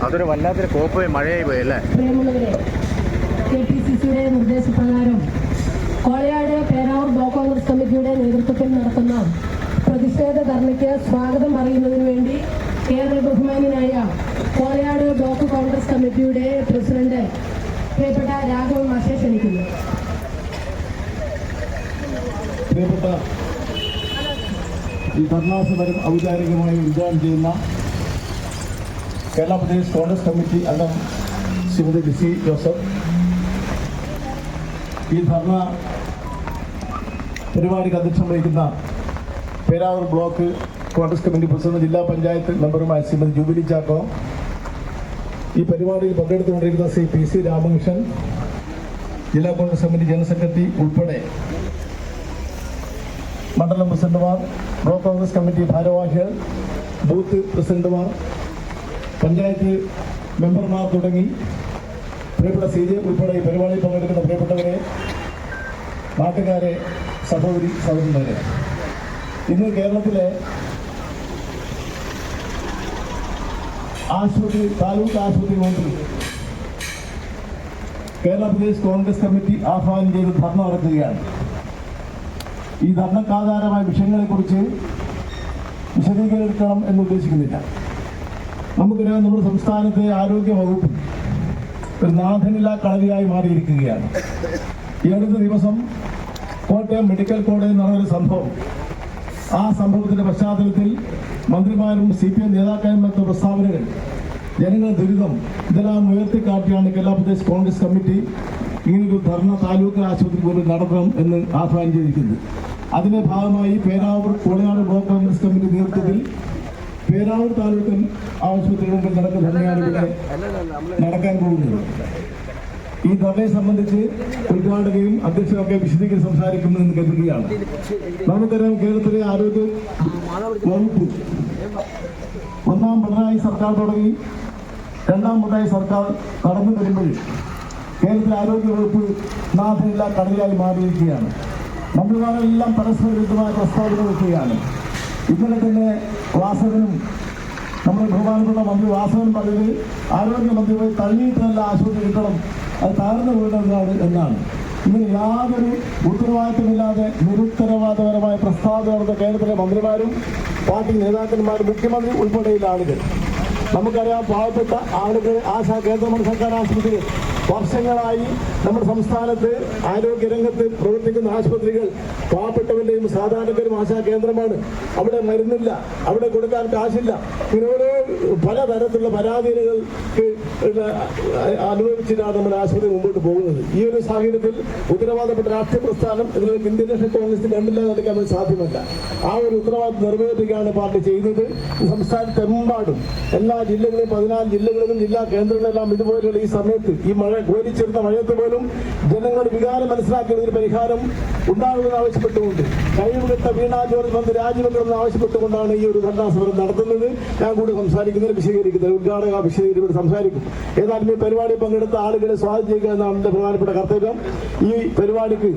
അതൊരു വല്ലാത്തൊരു കോപ്പയും മഴയായി പോയി അല്ലേ? പ്രിയമുള്ളവരെ, KPCCയുടെ നിർദ്ദേശപ്രകാരം കോളയാട് പേരാവൂർ ബ്ലോക്ക് കോൺഗ്രസ് കമ്മിറ്റിയുടെ നേതൃത്വത്തിൽ നടത്തുന്ന പ്രതിഷേധ ധർണയ്ക്ക് സ്വാഗതം പറയുന്നതിന് വേണ്ടി കേരള ബഹുമാന്യനായ കോളയാട് ബ്ലോക്ക് കോൺഗ്രസ് കമ്മിറ്റിയുടെ പ്രസിഡന്റ് പ്രിയപ്പെട്ട രാഘവൻ മാഷെ ക്ഷണിക്കുന്നു. പ്രിയപ്പെട്ട ഈ ധർണാ സമരം ഔപചാരികമായി ഉദ്ഘാടനം ചെയ്യുന്ന കേരള പ്രദേശ് കോൺഗ്രസ് കമ്മിറ്റി അംഗം ശ്രീമതി ലിസി ജോസഫ്, ഈ ധർണ പരിപാടിക്ക് അധ്യക്ഷം വഹിക്കുന്ന Peravoor block Congress committee president ജില്ലാ പഞ്ചായത്ത് മെമ്പറുമായ ശ്രീമതി ജൂബിലി ചാക്കോ, ഈ പരിപാടിയിൽ പങ്കെടുത്തുകൊണ്ടിരിക്കുന്ന ശ്രീ PC രാമകൃഷ്ണൻ, ജില്ലാ കോൺഗ്രസ് കമ്മിറ്റി ജനറൽ സെക്രട്ടറി ഉൾപ്പെടെ മണ്ഡലം പ്രസിഡന്റുമാർ, ബ്ലോക്ക് കോൺഗ്രസ് കമ്മിറ്റി ഭാരവാഹികൾ, ബൂത്ത് പ്രസിഡന്റുമാർ, പഞ്ചായത്ത് മെമ്പർമാർ തുടങ്ങി പ്രിയപ്പെട്ട CJ ഉൾപ്പെടെ ഈ പരിപാടിയിൽ പങ്കെടുക്കുന്ന പ്രിയപ്പെട്ടവരെ, നാട്ടുകാരെ, സഹോദരി സഹോദരന്മാരെ, ഇന്ന് കേരളത്തിലെ ആശുപത്രി, താലൂക്ക് ആശുപത്രി മന്ത്രി കേരള പ്രദേശ് കോൺഗ്രസ് കമ്മിറ്റി ആഹ്വാനം ചെയ്ത് ധർണ നടത്തുകയാണ്. ഈ ധർണക്കാധാരമായ വിഷയങ്ങളെക്കുറിച്ച് വിശദീകരിക്കണം എന്ന് ഉദ്ദേശിക്കുന്നില്ല. നമുക്കറിയാം, നമ്മുടെ സംസ്ഥാനത്തെ ആരോഗ്യ വകുപ്പ് ഒരു നാഥനില്ലാ കളരിയായി മാറിയിരിക്കുകയാണ്. ഈ അടുത്ത ദിവസം കോട്ടയം മെഡിക്കൽ കോളേജിൽ നടന്നൊരു സംഭവം, ആ സംഭവത്തിന്റെ പശ്ചാത്തലത്തിൽ മന്ത്രിമാരും CPM നേതാക്കളും നടത്തിയ പ്രസ്താവനകൾ, ജനങ്ങളുടെ ദുരിതം, ഇതെല്ലാം ഉയർത്തിക്കാട്ടിയാണ് കേരള പ്രദേശ് കോൺഗ്രസ് കമ്മിറ്റി ഇങ്ങനൊരു ധർണ താലൂക്ക് ആശുപത്രി പോലും നടത്തണം എന്ന് ആഹ്വാനം ചെയ്തിരിക്കുന്നത്. അതിന്റെ ഭാഗമായി പേരാവൂർ കോളയാട് ബ്ലോക്ക് കോൺഗ്രസ് കമ്മിറ്റി നേതൃത്വത്തിൽ പേരാവൂർ താലൂക്ക് ആശുപത്രിയുടെ മുമ്പിൽ നടക്കുന്ന ധർണയാണ് ഇവിടെ നടക്കാൻ പോകുന്നത്. ഈ ധർണയെ സംബന്ധിച്ച് ഉദ്ഘാടകയും അധ്യക്ഷനൊക്കെ വിശദീകരിച്ച് സംസാരിക്കുമെന്ന് കരുതുകയാണ്. നമുക്കറിയാം, കേരളത്തിലെ ആരോഗ്യ വകുപ്പ് ഒന്നാം പിണറായി സർക്കാർ തുടങ്ങി രണ്ടാം പിണറായി സർക്കാർ നടന്നു വരുമ്പോൾ കേരളത്തിലെ ആരോഗ്യ വകുപ്പ് നാഥനില്ലാ കളരിയായി മാറിയിരിക്കുകയാണ്. മന്ത്രിമാരെല്ലാം പരസ്പര വിരുദ്ധമായ പ്രസ്താവന വെക്കുകയാണ്. ഇന്നലെ തന്നെ വാസവനും, നമ്മുടെ ബഹുമാനപ്പെട്ട മന്ത്രി വാസവൻ പറഞ്ഞത് ആരോഗ്യമന്ത്രി പോയി തള്ളിയിട്ടല്ല ആശുപത്രി കിട്ടണം, അത് താഴ്ന്നു വീഴുന്നതാണ് എന്നാണ്. ഇങ്ങനെ യാതൊരു ഉത്തരവാദിത്തമില്ലാതെ നിരുത്തരവാദപരമായ പ്രസ്താവന നടന്ന കേരളത്തിലെ മന്ത്രിമാരും പാർട്ടി നേതാക്കന്മാരും മുഖ്യമന്ത്രി ഉൾപ്പെടെയുള്ള ആളുകൾ. നമുക്കറിയാം, പാവപ്പെട്ട ആളുകൾ കേന്ദ്ര സർക്കാർ ആശുപത്രി വർഷങ്ങളായി നമ്മുടെ സംസ്ഥാനത്ത് ആരോഗ്യരംഗത്ത് പ്രവർത്തിക്കുന്ന ആശുപത്രികൾ പാവപ്പെട്ടവരുടെയും സാധാരണക്കാരും ആശാ കേന്ദ്രമാണ്. അവിടെ മരുന്നില്ല, അവിടെ കൊടുക്കാൻ കാശില്ല. ഇങ്ങനെ ഓരോ പലതരത്തിലുള്ള പരാതികൾക്ക് അനുഭവിച്ചിട്ടാണ് നമ്മുടെ ആശുപത്രി മുമ്പോട്ട് പോകുന്നത്. ഈ ഒരു സാഹചര്യത്തിൽ ഉത്തരവാദപ്പെട്ട രാഷ്ട്രീയ പ്രസ്ഥാനം ഇതിലേക്ക് ഇന്ത്യൻ നാഷണൽ കോൺഗ്രസിന് രണ്ടില്ലാതെ നടക്കാൻ സാധ്യമല്ല. ആ ഒരു ഉത്തരവാദിത്വം നിറവേറ്റുകയാണ് പാർട്ടി ചെയ്യുന്നത്. സംസ്ഥാനത്തെമ്പാടും എല്ലാ ജില്ലകളിലും 14 ജില്ലകളിലും ജില്ലാ കേന്ദ്രങ്ങളെല്ലാം ഇതുപോലെയുള്ള ഈ സമയത്ത്, ഈ മഴ കോരിച്ചേർന്ന മഴയത്ത് പോലും ജനങ്ങളുടെ വികാരം മനസ്സിലാക്കുന്നതിന് പരിഹാരം ഉണ്ടാകുമെന്ന് ആവശ്യപ്പെട്ടുകൊണ്ട്, കഴിവുകെട്ട വീണ ജോർജ് വന്ന് രാജിവെക്കണമെന്ന് ആവശ്യപ്പെട്ടുകൊണ്ടാണ് ഈ ഒരു ധർണാ സമരം നടത്തുന്നത്. ഞാൻ കൂടി സംസാരിക്കുന്നത്, വിശദീകരിക്കുന്നത് ഉദ്ഘാടക വിശദീകരിച്ച് സംസാരിക്കും. ഏതായാലും ഈ പരിപാടി പങ്കെടുത്ത ആളുകളെ സ്വാഗതം ചെയ്യുക എന്നാണ് എന്റെ പ്രധാനപ്പെട്ട കർത്തവ്യം. ഈ പരിപാടിക്ക്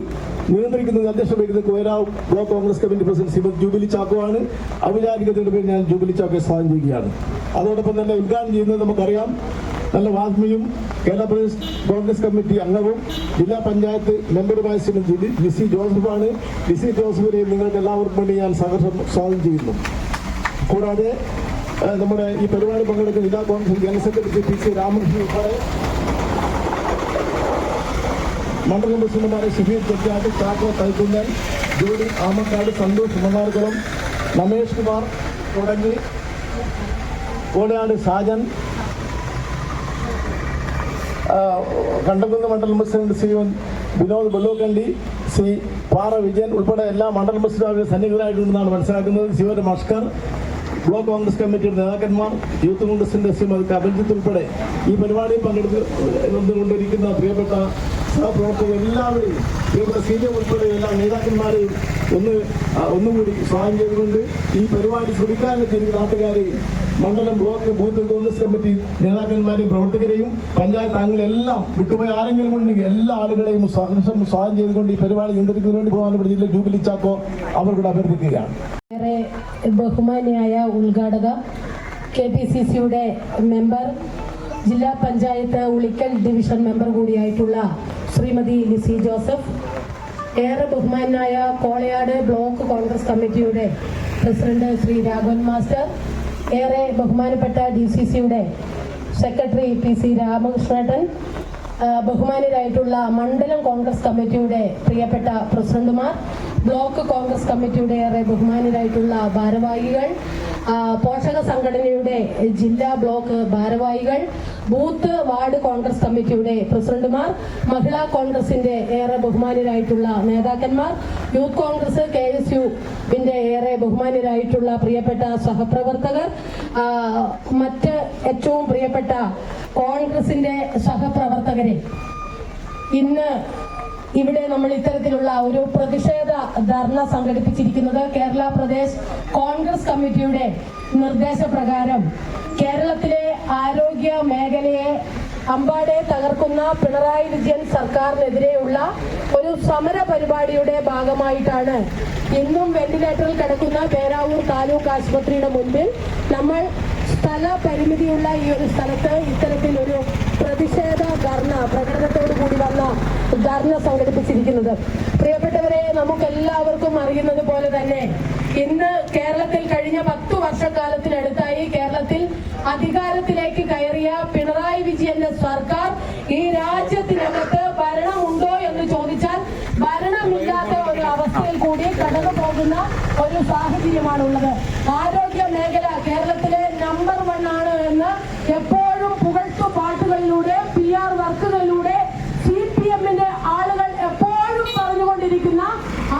നിയന്ത്രിക്കുന്നത്, അധ്യക്ഷം വഹിക്കുന്നത് Peravoor block Congress committee president Shrimati jubilee Chacko ആണ്. ഔപചാരികതയുടെ പേരിൽ ഞാൻ ജൂബിലി ചാക്കോയെ സ്വാഗതം ചെയ്യുകയാണ്. അതോടൊപ്പം തന്നെ ഉദ്ഘാടനം ചെയ്യുന്നത് നമുക്കറിയാം, നല്ല വാഗ്മിയും കേരള പ്രദേശ് കോൺഗ്രസ് കമ്മിറ്റി അംഗവും ജില്ലാ പഞ്ചായത്ത് മെമ്പറുമായ ശ്രീമതി ലിസി ജോസഫാണ്. ലിസി ജോസഫിനെ നിങ്ങൾക്ക് എല്ലാവർക്കും വേണ്ടി ഞാൻ സ്വാഗതം ചെയ്യുന്നു. കൂടാതെ നമ്മുടെ ഈ പരിപാടി പങ്കെടുക്കുന്ന ജില്ലാ Congress general secretary PC Ramakrishnan ഉൾപ്പെടെ മണ്ഡലം പ്രസിഡന്റുമാരെ ഷഫീർ ചെട്ടിയാട്ട്, ചാക്കോ തൈക്കുന്നൽ, ജോഡി ആമക്കാട്, സന്തോഷ് മണ്ണാർക്കുളം, രമേഷ് കുമാർ തുടങ്ങി കോളയാട് സാജൻ, കണ്ടകുന്ന് മണ്ഡലം പ്രസിഡന്റ് ശ്രീ വിനോദ് ബൊല്ലോക്കണ്ടി, ശ്രീ പാറ വിജയൻ ഉൾപ്പെടെ എല്ലാ മണ്ഡലം പ്രസിഡന്റുമാരും സന്നിഹിതരായിട്ടുണ്ടെന്നാണ് മനസ്സിലാക്കുന്നത്. ശിവൻ മഷ്കർ, ബ്ലോക്ക് കോൺഗ്രസ് കമ്മിറ്റിയുടെ നേതാക്കന്മാർ, യൂത്ത് കോൺഗ്രസിന്റെ ശ്രീമതി അഭിജിത്ത് ഉൾപ്പെടെ ഈ പരിപാടിയിൽ പങ്കെടുത്തുകൊണ്ടിരിക്കുന്ന പ്രിയപ്പെട്ട സഹപ്രവർത്തകർ എല്ലാവരെയും, പ്രിയപ്പെട്ട CJ ഉൾപ്പെടെ എല്ലാ നേതാക്കന്മാരെയും ഒന്നുകൂടി സ്വാഗതം ചെയ്തുകൊണ്ട് ഈ പരിപാടി ശ്രമിക്കാനെത്തിയിരിക്കുന്ന നാട്ടുകാരെയും മണ്ഡലം ബ്ലോക്ക് ബൂത്ത് കോൺഗ്രസ് കമ്മിറ്റി നേതാക്കന്മാരെയും പ്രവർത്തകരെയും പഞ്ചായത്ത് അംഗങ്ങളെല്ലാം വിട്ടുപോയി ആരെങ്കിലും ഉണ്ടെങ്കിൽ എല്ലാ ആളുകളെയും സ്വാഗതം ചെയ്തുകൊണ്ട് ഈ പരിപാടി നിയന്ത്രിക്കുന്നതിന് വേണ്ടി ബഹുമാനപ്പെട്ട ജില്ലയിൽ ജൂബിലി ചാക്കോ അവരോട് അഭ്യർത്ഥിക്കുകയാണ്. ബഹുമാനിയായ ഉദ്ഘാടക, KPCCയുടെ മെമ്പർ, ജില്ലാ പഞ്ചായത്ത് ഉളിക്കൽ ഡിവിഷൻ മെമ്പർ കൂടിയായിട്ടുള്ള ശ്രീമതി ലിസി ജോസഫ്, ഏറെ ബഹുമാനായ കോളയാട് ബ്ലോക്ക് കോൺഗ്രസ് കമ്മിറ്റിയുടെ പ്രസിഡന്റ് ശ്രീ രാഘവൻ മാസ്റ്റർ, ഏറെ ബഹുമാനപ്പെട്ട DCCയുടെ സെക്രട്ടറി PC രാമകൃഷ്ണേട്ടൻ, ബഹുമാനരായിട്ടുള്ള മണ്ഡലം കോൺഗ്രസ് കമ്മിറ്റിയുടെ പ്രിയപ്പെട്ട പ്രസിഡന്റുമാർ, ബ്ലോക്ക് കോൺഗ്രസ് കമ്മിറ്റിയുടെ ഏറെ ബഹുമാനരായിട്ടുള്ള ഭാരവാഹികൾ, പോഷക സംഘടനയുടെ ജില്ലാ ബ്ലോക്ക് ഭാരവാഹികൾ, ബൂത്ത് വാർഡ് കോൺഗ്രസ് കമ്മിറ്റിയുടെ പ്രസിഡന്റുമാർ, മഹിളാ കോൺഗ്രസിന്റെ ഏറെ ബഹുമാനരായിട്ടുള്ള നേതാക്കന്മാർ, യൂത്ത് കോൺഗ്രസ് KSUവിന്റെ ഏറെ ബഹുമാനരായിട്ടുള്ള പ്രിയപ്പെട്ട സഹപ്രവർത്തകർ, മറ്റ് ഏറ്റവും പ്രിയപ്പെട്ട കോൺഗ്രസിന്റെ സഹപ്രവർത്തകരെ, ഇന്ന് ഇവിടെ നമ്മൾ ഇത്തരത്തിലുള്ള ഒരു പ്രതിഷേധ ധർണ സംഘടിപ്പിച്ചിരിക്കുന്നത് കേരള പ്രദേശ് കോൺഗ്രസ് കമ്മിറ്റിയുടെ നിർദ്ദേശപ്രകാരം കേരളത്തിലെ ആരോഗ്യ മേഖലയെ അമ്പാടെ തകർക്കുന്ന പിണറായി വിജയൻ സർക്കാരിനെതിരെയുള്ള ഒരു സമര പരിപാടിയുടെ ഭാഗമായിട്ടാണ് ഇന്നും വെന്റിലേറ്ററിൽ കിടക്കുന്ന പേരാവൂർ താലൂക്ക് ആശുപത്രിയുടെ മുൻപിൽ നമ്മൾ സ്ഥല പരിമിതിയുള്ള ഈ ഒരു സ്ഥലത്ത് ഇത്തരത്തിലൊരു പ്രതിഷേധ ധർണ പ്രകടനത്തോടു കൂടി വന്ന ധർണ സംഘടിപ്പിച്ചിരിക്കുന്നത്. പ്രിയപ്പെട്ടവരെ, നമുക്കെല്ലാവർക്കും അറിയുന്നത് പോലെ തന്നെ ഇന്ന് കേരളത്തിൽ കഴിഞ്ഞ 10 വർഷക്കാലത്തിനടുത്തായി കേരളത്തിൽ അധികാരത്തിലേക്ക് കയറിയ പിണറായി വിജയന്റെ സർക്കാർ ഈ രാജ്യത്തിനകത്ത് ഭരണമുണ്ടോ എന്ന് ചോദിച്ചാൽ ഭരണമില്ലാത്ത ഒരു അവസ്ഥയിൽ കൂടി കടന്നു പോകുന്ന ഒരു സാഹചര്യമാണുള്ളത്. ആരോഗ്യ മേഖല കേരളത്തിലെ നമ്പർ 1 ആണ് എന്ന് എപ്പോഴും പുകഴ്ത്തു പാട്ടുകളിലൂടെ PR വർക്കുകളിലൂടെ CPMന്റെ ആളുകൾ എപ്പോഴും പറഞ്ഞുകൊണ്ടിരിക്കുന്ന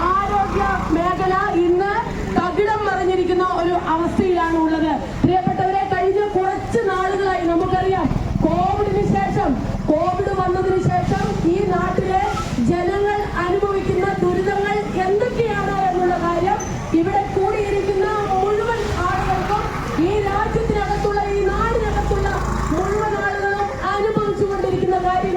ആരോഗ്യ മേഖല ഇന്ന് തകിടം മറിഞ്ഞിരിക്കുന്ന ഒരു അവസ്ഥയിലാണ് ഉള്ളത്. പ്രിയപ്പെട്ടവരെ, കഴിഞ്ഞ കുറച്ച് നാളുകളായി നമുക്കറിയാം, കോവിഡ് വന്നതിന് ശേഷം ഈ നാട്ടിലെ ജനങ്ങൾ അനുഭവിക്കുന്ന ദുരിതങ്ങൾ എന്തൊക്കെയാണ് എന്നുള്ള കാര്യം ഇവിടെ കൂടിയിരിക്കുന്ന മുഴുവൻ ആളുകൾക്കും, ഈ രാജ്യത്തിനകത്തുള്ള ഈ നാടിനകത്തുള്ള മുഴുവൻ ആളുകളും അനുഭവിച്ചുകൊണ്ടിരിക്കുന്ന കാര്യം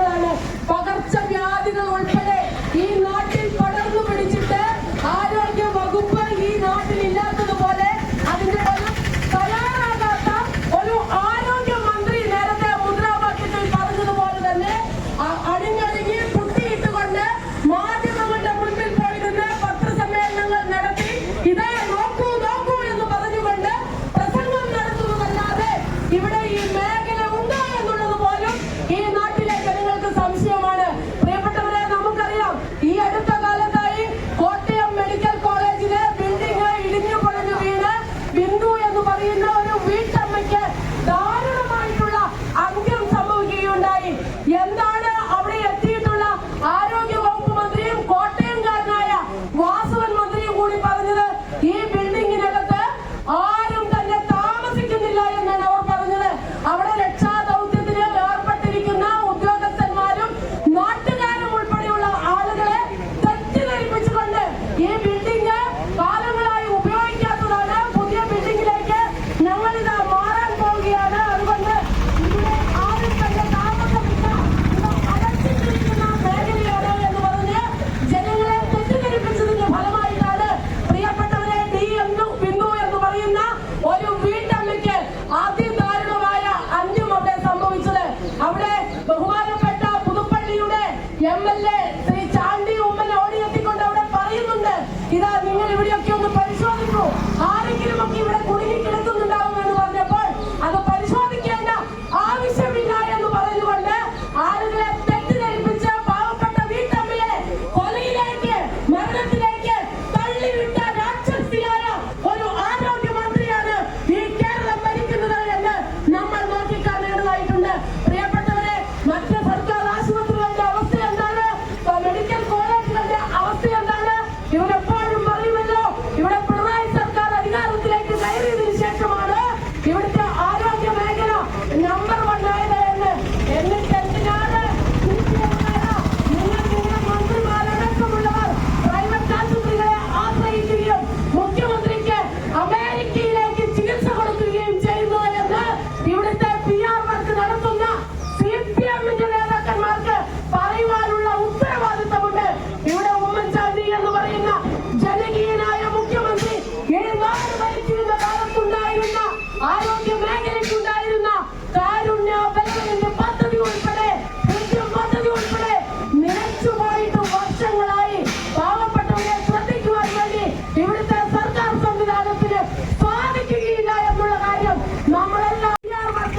സാധിക്കുകയില്ല എന്നുള്ള കാര്യം നമ്മളെല്ലാം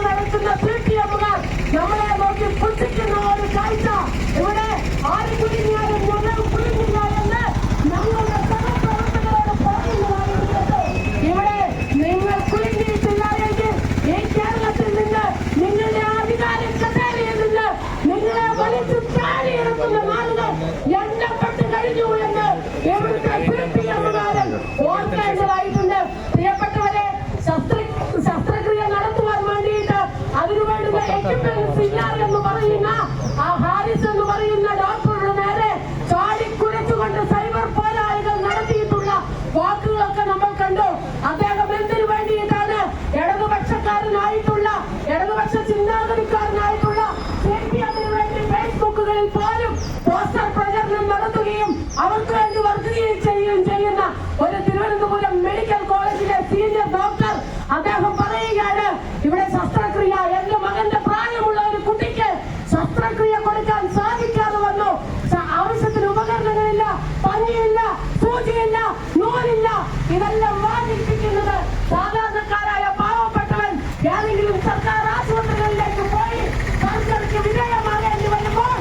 നടക്കുന്ന CPM-കാർ നമ്മളെ നോക്കി പുച്ഛിക്കുന്ന ഒരു കാഴ്ച ഇവിടെ ആര് കുടുങ്ങിയാലും ഞങ്ങൾ കുടുങ്ങില്ല എന്ന് ഞങ്ങളുടെ സഹപ്രവർത്തകരോട് പറയുന്നതായിരിക്കുന്നത്. ഇവിടെ നിങ്ങൾ കുടുങ്ങിയിട്ടില്ല എങ്കിൽ ഈ കേരളത്തിൽ നിന്ന് നിങ്ങളുടെ അധികാര കസേരയിൽ നിന്ന് നിങ്ങളെ വലിച്ചു താഴെയിറക്കുന്ന നാളുകൾ എണ്ണപ്പെട്ട് കഴിഞ്ഞു എന്ന് ഇവിടുത്തെ CPM-കാരൻ ഓർക്കേണ്ടതായിട്ടുണ്ട്. പ്രിയപ്പെട്ടവരെ, ശസ്ത്രക്രിയ നടത്തുവാൻ വേണ്ടിയിട്ട് അതിനുവേണ്ടുന്ന എക്യുപ്മെന്റ്സ് ഇല്ല എന്ന് പറയുന്ന ആ ഹാരിസ് എന്ന് പറയുന്ന ഡോക്ടറുടെ നേരെ ചാടിക്കുരച്ചുകൊണ്ട് സൈബർ പോരാളികൾ നടത്തിയിട്ടുള്ള വാക്കുകളൊക്കെ നമ്മൾ കണ്ടു. അദ്ദേഹം എന്തിനു വേണ്ടിയിട്ടാണ് ഇടതുപക്ഷക്കാരനായിട്ടുള്ള ഇടതുപക്ഷ ചിന്താഗതിക്കാരനായിട്ടുള്ള CPM-ന് വേണ്ടി ഫേസ്ബുക്കുകളിൽ പോലും പോസ്റ്റർ പ്രചരണം നടത്തുകയും അവർക്ക് വേണ്ടി വർക്കുകയും ചെയ്യുന്ന ഒരു തിരുവനന്തപുരം മെഡിക്കൽ കോളേജിലെ സീനിയർ ഡോക്ടർ അദ്ദേഹം പറയുകയാണ്, ഇവിടെ ശസ്ത്രക്രിയ എന്റെ മകന്റെ പ്രായമുള്ള ഒരു കുട്ടിക്ക് ശസ്ത്രക്രിയ കൊടുക്കാൻ സാധിക്കാതെ വന്നു. ആവശ്യത്തിന് ഉപകരണങ്ങളില്ല, പഞ്ഞിയില്ല, സൂചിയില്ല, നൂലില്ല. ഇതെല്ലാം വാങ്ങിപ്പിക്കുന്നത് സാധാരണക്കാരായ പാവപ്പെട്ടവൻ ഏതെങ്കിലും സർക്കാർ ആശുപത്രികളിലേക്ക് പോയി സർജറിക്ക് വിധേയമാകേണ്ടി വരുമ്പോൾ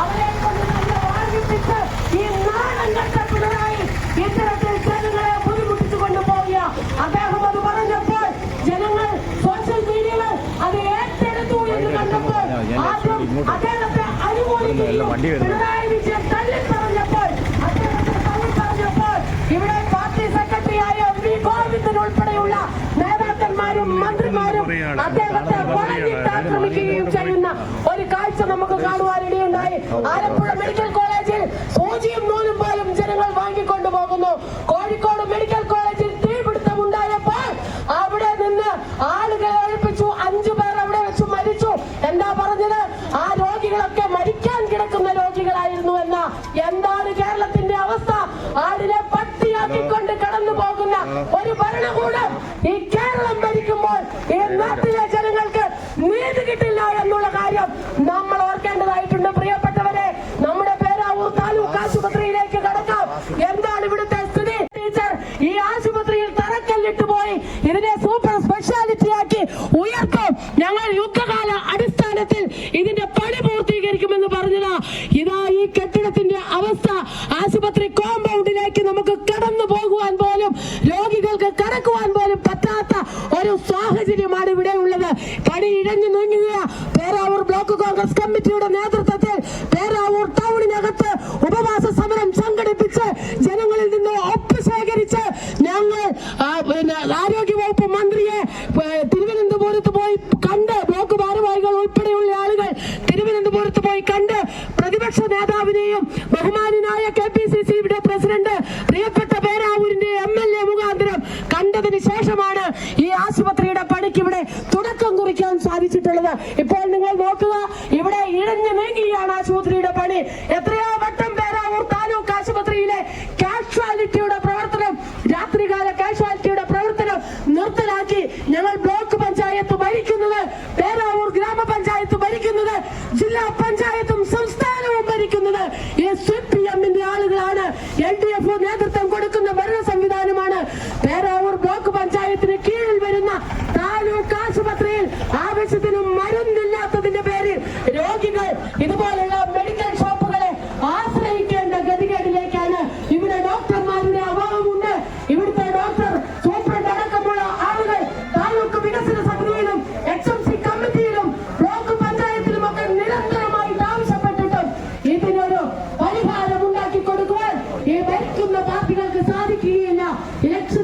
അവരെ കൊണ്ട് തന്നെ വാങ്ങിപ്പിച്ച് ഈ നാടൻ കഷ്ടപ്പെടുന്നതായി ഇത്തരത്തിൽ ജനങ്ങളെ ബുദ്ധിമുട്ടിച്ചു കൊണ്ടുപോവുക. അദ്ദേഹം അത് പറഞ്ഞപ്പോൾ ജനങ്ങൾ സോഷ്യൽ മീഡിയയിൽ അത് ഏറ്റെടുത്തു എന്ന് കണ്ടപ്പോൾ ആദ്യം അദ്ദേഹത്തെ അനുകൂലിക്കുകയും പിണറായി വിജയൻ തള്ളിപ്പറഞ്ഞപ്പോൾ ഇവിടെ പാർട്ടി സെക്രട്ടറിയായ വി ഗോവിന്ദൻ ഉൾപ്പെടെയുള്ള നേതാക്കന്മാരും മന്ത്രിമാരും അദ്ദേഹത്തെ വളഞ്ഞിട്ട് ആക്രമിക്കുകയും ചെയ്യുന്ന ഒരു കാഴ്ച നമുക്ക് കാണുവാനിടയുണ്ടായി. ആലപ്പുഴ മെഡിക്കൽ കോളേജിൽ സൂചിയും നൂലും പോലും ജനങ്ങൾ വാങ്ങിക്കൊണ്ടു പോകുന്നു. കോഴിക്കോട് മെഡിക്കൽ കോളേജിൽ തീപിടുത്തമുണ്ടായപ്പോൾ അവിടെ നിന്ന് ആളുകളെ ഒഴിപ്പിച്ചു. 5 പേർ അവിടെ വെച്ച് മരിച്ചു. എന്താ പറഞ്ഞത്? ആ രോഗികളൊക്കെ മരിക്കാൻ കിടക്കുന്ന രോഗികളായിരുന്നു എന്ന. എന്താണ് കേരളത്തിന്റെ അവസ്ഥ? ആടിനെ പട്ടിയാക്കിക്കൊണ്ട് കടന്നു പോകുന്ന ഒരു ഭരണകൂടം ഈ കേരളം ഭരിക്കുമ്പോൾ ഈ നാട്ടിലെ ജനങ്ങൾക്ക് നീതി കിട്ടില്ല എന്നുള്ള കാര്യം നമ്മൾ ഓർക്കേണ്ടതായിട്ടുണ്ട്. പ്രിയപ്പെട്ടവരെ, നമ്മുടെ പേരാവൂർ താലൂക്ക് ആശുപത്രിയിലേക്ക് കടക്കാം. എന്താണ് ഇവിടുത്തെ സ്ഥിതി? ടീച്ചർ ഈ ആശുപത്രിയിൽ തറക്കല്ലിട്ട് പോയി ഇതിനെ സൂപ്പർ സ്പെഷ്യാലിറ്റി ആക്കി ഉയർത്തും, ഞങ്ങൾ യുദ്ധകാല അടിസ്ഥാനത്തിൽ ഇതിന്റെ പണി പൂർത്തീകരിക്കുമെന്ന് പറഞ്ഞതാ. ഇതാ ഈ കെട്ടിടത്തിന്റെ അവസ്ഥ. ആശുപത്രി കോമ്പൗണ്ടിലേക്ക് നമുക്ക് കടന്നു പോകുവാൻ പോലും, രോഗികൾക്ക് കടക്കുവാൻ പോലും പറ്റാത്ത ഒരു സാഹചര്യമാണ് ഇവിടെ ഉള്ളത്. പണി ഇഴഞ്ഞു നീങ്ങുക. പേരാവൂർ ബ്ലോക്ക് കോൺഗ്രസ് കമ്മിറ്റിയുടെ നേതൃത്വത്തിൽ പേരാവൂർ ടൗണിനകത്ത് ഉപവാസ സമരം സംഘടിപ്പിച്ച് ജനങ്ങളിൽ നിന്ന് ഒപ്പ് ശേഖരിച്ച് ഞങ്ങൾ ആരോഗ്യവകുപ്പ് മന്ത്രിയെ തിരുവനന്തപുരത്ത് പോയി കണ്ട്, ബ്ലോക്ക് ഭാരവാഹികൾ ഉൾപ്പെടെയുള്ള ആളുകൾ തിരുവനന്തപുരത്ത് പോയി കണ്ട്, പ്രതിപക്ഷ നേതാവിനെയും ബഹുമാനായ KPCC-യുടെ പ്രസിഡന്റ് പ്രിയപ്പെട്ട പേരാവൂരിന്റെ MLA മുഖാന്തരം കണ്ടതിന് ശേഷമാണ് ഈ ആശുപത്രിയുടെ പണിക്ക് ഇവിടെ തുടക്കം കുറിക്കാൻ സാധിച്ചിട്ടുള്ളത്. ഇപ്പോൾ നിങ്ങൾ നോക്കുക, ഇവിടെ ഇഴഞ്ഞു നീങ്ങിയാണ് ആശുപത്രിയുടെ പണി. എത്രയോ വട്ടം പേരാവൂർ താലൂക്ക് ആശുപത്രിയിലെ കാഷ്വാലിറ്റിയുടെ പ്രവർത്തനം, രാത്രികാല കാഷ്വാലിറ്റിയുടെ പ്രവർത്തനം നിർത്തലാക്കി ഞങ്ങൾ ബ്ലോക്ക് പഞ്ചായത്ത് ഭരിക്കുന്നത്, പേരാവൂർ ഗ്രാമപഞ്ചായത്ത് ഭരിക്കുന്നത്, ജില്ലാ പഞ്ചായത്തും സംസ്ഥാനവും ഭരിക്കുന്നത് ഈ CPM-ന്റെ ആളുകളാണ്. LDF നേതൃത്വം കൊടുക്കുന്ന ഭരണ സംവിധാനമാണ്. പേരാവൂർ ബ്ലോക്ക് പഞ്ചായത്തിന് കീഴിൽ വരുന്ന താലൂക്ക് ആശുപത്രിയിൽ ആവശ്യത്തിന് മരുന്നില്ലാത്തതിന്റെ പേരിൽ രോഗികൾ ഇതുപോലുള്ള മെഡിക്കൽ ഷോപ്പുകളെ ആശ്രയിക്കേണ്ട ഗതികേടിലേക്കാണ്. ഇവിടെ ഡോക്ടർമാരുടെ അഭാവമുണ്ട്. ഇവിടുത്തെ ഡോക്ടർ സൂപ്രണ്ട് അടക്കമുള്ള ആളുകൾ താലൂക്ക് വികസന സമിതിയിലും HMC കമ്മിറ്റിയിലും ബ്ലോക്ക് പഞ്ചായത്തിലും ഒക്കെ നിരന്തരമായിട്ട് ആവശ്യപ്പെട്ടിട്ടും ഇതിനൊരു പരിഹാരം ഉണ്ടാക്കി കൊടുക്കുവാൻ ഈ ഭരിക്കുന്ന പാർട്ടികൾക്ക് സാധിക്കുകയില്ല. ഇലക്ഷൻ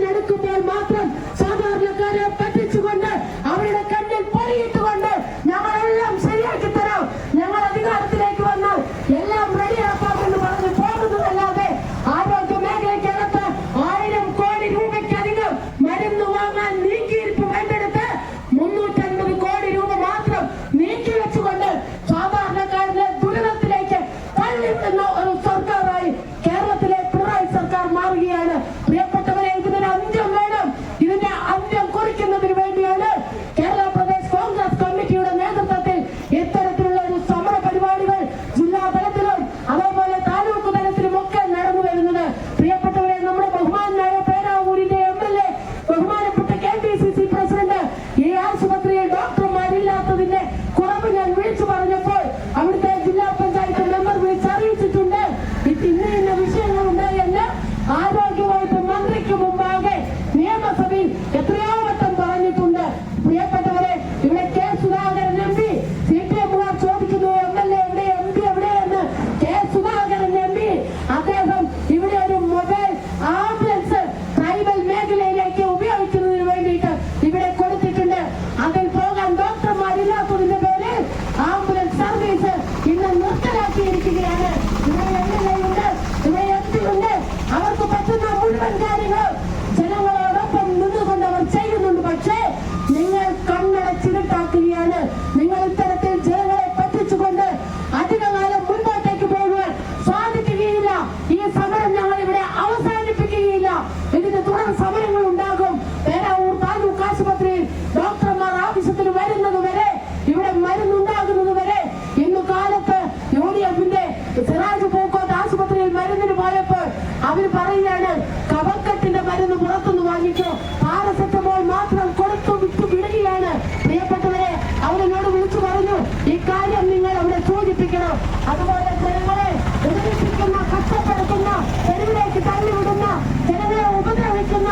കൂട്ടാക്കുകയാണ്. നിങ്ങൾ ഇത്തരത്തിൽ ജനങ്ങളെ പറ്റിച്ചുകൊണ്ട് അധികകാലം മുൻപോട്ടേക്ക് പോകുവാൻ സാധിക്കുകയില്ല. ഈ സമരം ഞങ്ങൾ ഇവിടെ അവസാനിപ്പിക്കുകയില്ല. ഇതിന് തുടർ സമരങ്ങൾ ഉണ്ടാകും. പേരാവൂർ താലൂക്ക് ആശുപത്രിയിൽ ഡോക്ടർമാർ ആവശ്യത്തിന് വരുന്നത് വരെ, ഇവിടെ മരുന്നുണ്ടാകുന്നത് വരെ. ഇന്ന് കാലത്ത് UDFന്റെ സിറാജ് പൂക്കോട്ട് ആശുപത്രിയിൽ മരുന്നിന് പോയപ്പോൾ അവർ പറയുകയാണ്, കഫക്കെട്ടിന്റെ മരുന്ന് പുറത്തുനിന്ന് വാങ്ങിക്കോ, പാരസെറ്റമോൾ മാത്രം കൊടുത്തു വിട്ടു വിടുകയാണ്. പ്രിയപ്പെട്ടവരെ, അവരെന്നോട് വിളിച്ചു പറഞ്ഞു, ഈ കാര്യം നിങ്ങൾ അവിടെ സൂചിപ്പിക്കണം. അതുപോലെ ജനങ്ങളെ ഉപദ്രവിക്കുന്ന, കഷ്ടപ്പെടുത്തുന്ന, തെരുവിലേക്ക് തള്ളിവിടുന്ന, ജനങ്ങളെ ഉപദ്രവിക്കുന്ന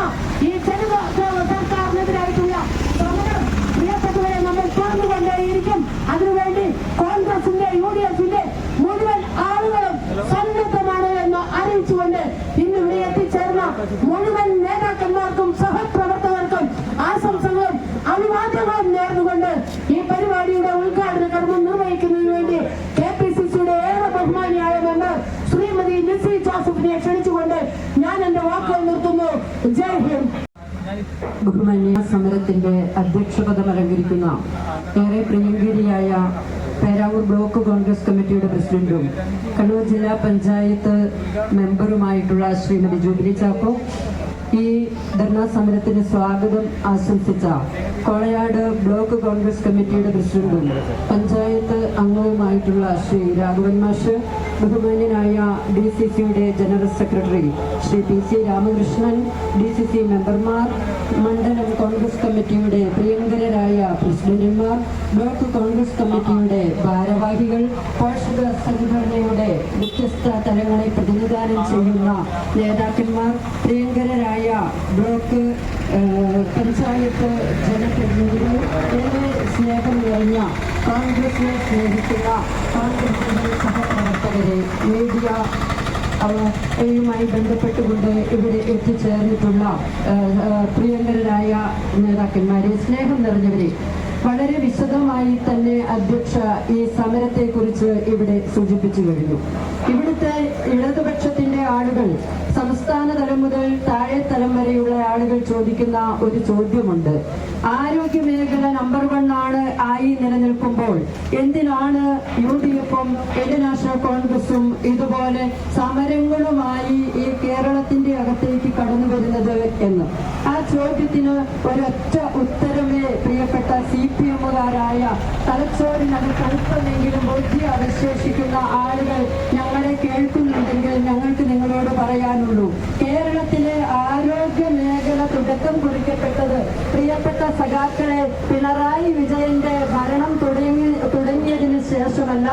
ഈ സർക്കാരിനെതിരായിട്ടുള്ള സമരം പ്രിയപ്പെട്ടവരെ നമ്മൾ തുറന്നുകൊണ്ടേയിരിക്കും. അതിനുവേണ്ടി കോൺഗ്രസിന്റെ UDFന്റെ മുഴുവൻ ആളുകളും സന്നദ്ധമാണ് എന്ന് അറിയിച്ചുകൊണ്ട് ഇന്ന് ഇവിടെ എത്തിച്ചേർന്ന മുഴുവൻ നേതാക്കന്മാർക്കും സഹപ്രവർത്തകർക്കും ആശംസകളും അഭിവാദ്യങ്ങളും നേർന്നുകൊണ്ട് ഈ പരിപാടിയുടെ ഉദ്ഘാടന കർമ്മം നിർവഹിക്കുന്നതിന് വേണ്ടി KPCCയുടെ ഏറെ ബഹുമാനിയായ മെമ്പർ ശ്രീമതി ലിസി ജോസഫിനെ ക്ഷണിച്ചുകൊണ്ട് ഞാൻ എന്റെ വാക്കുകൾ നിർത്തുന്നു. ജയ് ഹിന്ദ്. ബഹുമാന്യ സമരത്തിന്റെ അധ്യക്ഷപദം അലങ്കരിക്കുന്ന ഏറെ പ്രിയങ്കരിയായ പേരാവൂർ ബ്ലോക്ക് കോൺഗ്രസ് കമ്മിറ്റിയുടെ പ്രസിഡന്റും കണ്ണൂർ ജില്ലാ പഞ്ചായത്ത് മെമ്പറുമായിട്ടുള്ള ശ്രീമതി ജൂബിലി ചാക്കോ, ഈ ധർണാ സമരത്തിന് സ്വാഗതം ആശംസിച്ച കോളയാട് ബ്ലോക്ക് കോൺഗ്രസ് കമ്മിറ്റിയുടെ പ്രസിഡന്റും പഞ്ചായത്ത് അംഗവുമായിട്ടുള്ള ശ്രീ രാഘവൻ മാഷ്, ബഹുമാന്യനായ DCCയുടെ general secretary Shri PC Ramakrishnan, DCC മെമ്പർമാർ, മണ്ഡലം കോൺഗ്രസ് കമ്മിറ്റിയുടെ പ്രിയങ്കരായ പ്രസിഡന്റുമാർ, ബ്ലോക്ക് കോൺഗ്രസ് കമ്മിറ്റിയുടെ ഭാരവാഹികൾ, പോഷക സംഘടനയുടെ വ്യത്യസ്ത തലങ്ങളെ പ്രതിനിധാനം ചെയ്യുന്ന നേതാക്കന്മാർ, പ്രിയങ്കരായ ബ്ലോക്ക് പഞ്ചായത്ത് ജനപ്രതിനിധികൾ, ഏറെ സ്നേഹം നിറഞ്ഞ കോൺഗ്രസിനെ സ്നേഹിക്കുന്ന കോൺഗ്രസിന്റെ സഹപ്രവർത്തകരെ, മീഡിയ യുമായി ബന്ധപ്പെട്ടുകൊണ്ട് ഇവിടെ എത്തിച്ചേർന്നിട്ടുള്ള പ്രിയങ്കരായ നേതാക്കന്മാരെ, സ്നേഹം നിറഞ്ഞവരെ, വളരെ വിശദമായി തന്നെ അധ്യക്ഷ ഈ സമരത്തെക്കുറിച്ച് ഇവിടെ സൂചിപ്പിച്ചു കഴിഞ്ഞു. ഇവിടുത്തെ ഇടതുപക്ഷത്തിന്റെ ആളുകൾ, സംസ്ഥാന തലം മുതൽ താഴെ തലം വരെയുള്ള ആളുകൾ ചോദിക്കുന്ന ഒരു ചോദ്യമുണ്ട്. ആരോഗ്യ മേഖല നമ്പർ 1 ആയി നിലനിൽക്കുമ്പോൾ എന്തിനാണ് UDFും ഇന്ത്യൻ നാഷണൽ കോൺഗ്രസും ഇതുപോലെ സമരങ്ങളുമായി ഈ കേരളത്തിന്റെ അകത്തേക്ക് കടന്നു വരുന്നത് എന്ന്? ആ ചോദ്യത്തിന് ഒരൊറ്റ ഉത്തരമേ പ്രിയപ്പെട്ട CPMകാരായ തലച്ചോറിനകത്ത് അല്പമെങ്കിലും ബുദ്ധി അവശേഷിക്കുന്ന ആളുകൾ ഞങ്ങളെ കേൾക്കുന്നുണ്ടെങ്കിൽ ഞങ്ങൾക്ക് നിങ്ങളോട് പറയാനുള്ളൂ. കേരളത്തിലെ ആരോഗ്യ മേഖല തുടക്കം കുറിക്കപ്പെട്ടത് പ്രിയപ്പെട്ട സഖാക്കളെ പിണറായി വിജയന്റെ ഭരണം തുടങ്ങിയതിനു ശേഷമല്ല.